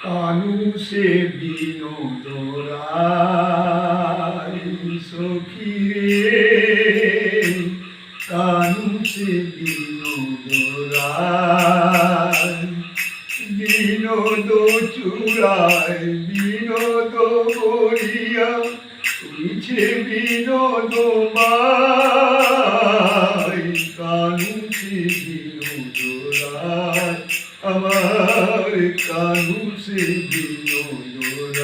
কানু সে বিনোদরায় সখী রে, কানু সে বিনোদরায়, বিনোদ চূড়ায় বিনোদ করিয়া উঠছে বিনোদ মায়, কানু সে বিনোদরায় আমার, কানু সে বিনোদরায়।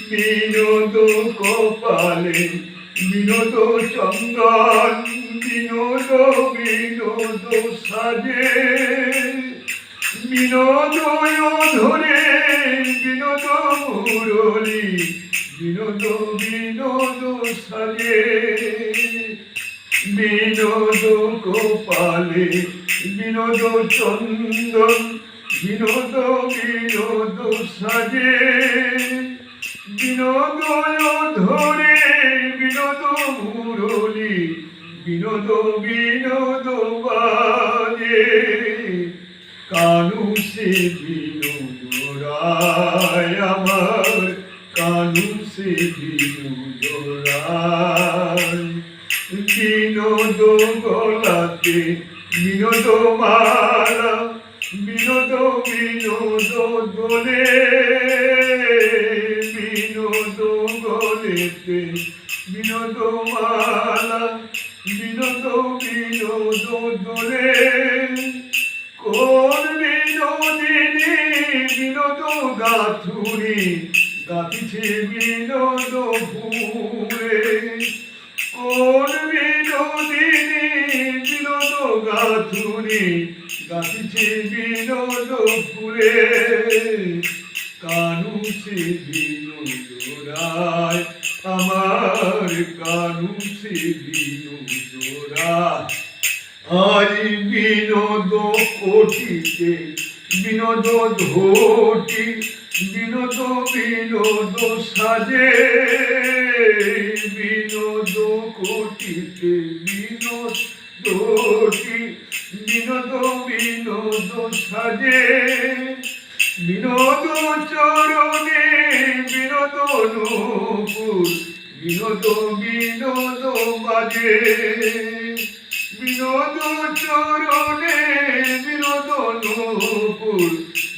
বিনোদ কপালে বিনোদ চন্দন, বিনোদ বিনোদ সাজে, বিনোদ ধরে বিনোদ মুরলী, বিনোদ বিনোদ সাজে। বিনোদ কপালে বিনোদ চন্দন, বিনোদ বিনোদ সাজে, বিনোদ ধরে বিনোদ মুরলী, বিনোদ বিনোদ বাজে, কানু সে বিনোদরায় আমার, কানু সে বিনোদরায়। বিনোদ গলাতে বিনোদ মালা, বিনোদ বিনোদ দোলে, বিনোদ গলেতে বিনোদ মালা, বিনোদ বিনোদ দোলে। কোন বিনোদিনী বিনোদ গাথুরি, গাথিছে বিনোদ ফুলে। কোন বিনোদিনী বিনোদ গাথুরি, গাথিছে বিনোদ ফুলে, কানু সে বিনোদরায় আমার, কানু সে বিনোদরায়। আজ বিনোদ কোটিতে বিনোদ ধটি, বিনোদ বিনোদ সাজে, বিনোদ কোটিতে বিনোদ ধটি, বিনোদ বিনোদ সাজে। বিনোদ চরণে বিনোদ নূপুর, বিনোদ বিনোদ বাজে, বিনোদ চরণে বিনোদ নূপুর,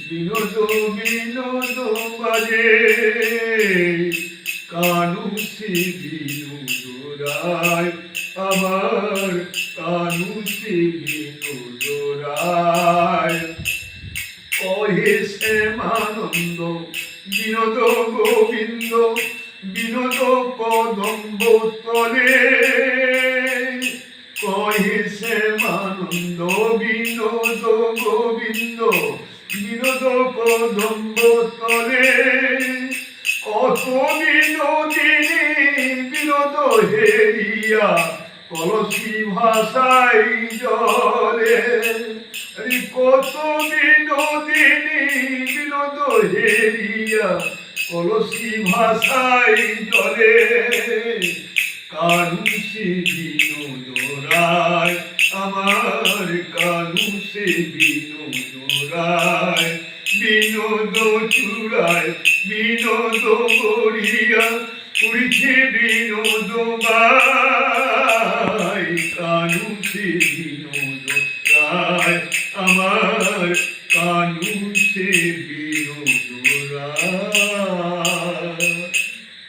বিনোদ বিনোদ বাজে, কানু সে বিনোদরায় আমার, কানু সে বিনোদরায়। কহে শ্যামানন্দ বিনোদ গোবিন্দ, বিনোদ কদম্ব তলে, কহে শ্যামানন্দ বিনোদ গোবিন্দ, বিনোদ কদম্ব তলে। কত বিনোদিনী বিনোদ হেরিয়া কলসি ভাষাই জলে, কত বিনোদিনী বিনোদ হেরিয়া কলসি ভাষাই জলে, কানু সে বিনোদরায় আমার, কানু সে বিনোদরায়। বিনোদ চূড়ায় বিনোদ করিয়া উড়ছে বিনোদ বাই, কানু সে বিনোদরায় আমার, কানু সে বিনোদরায়।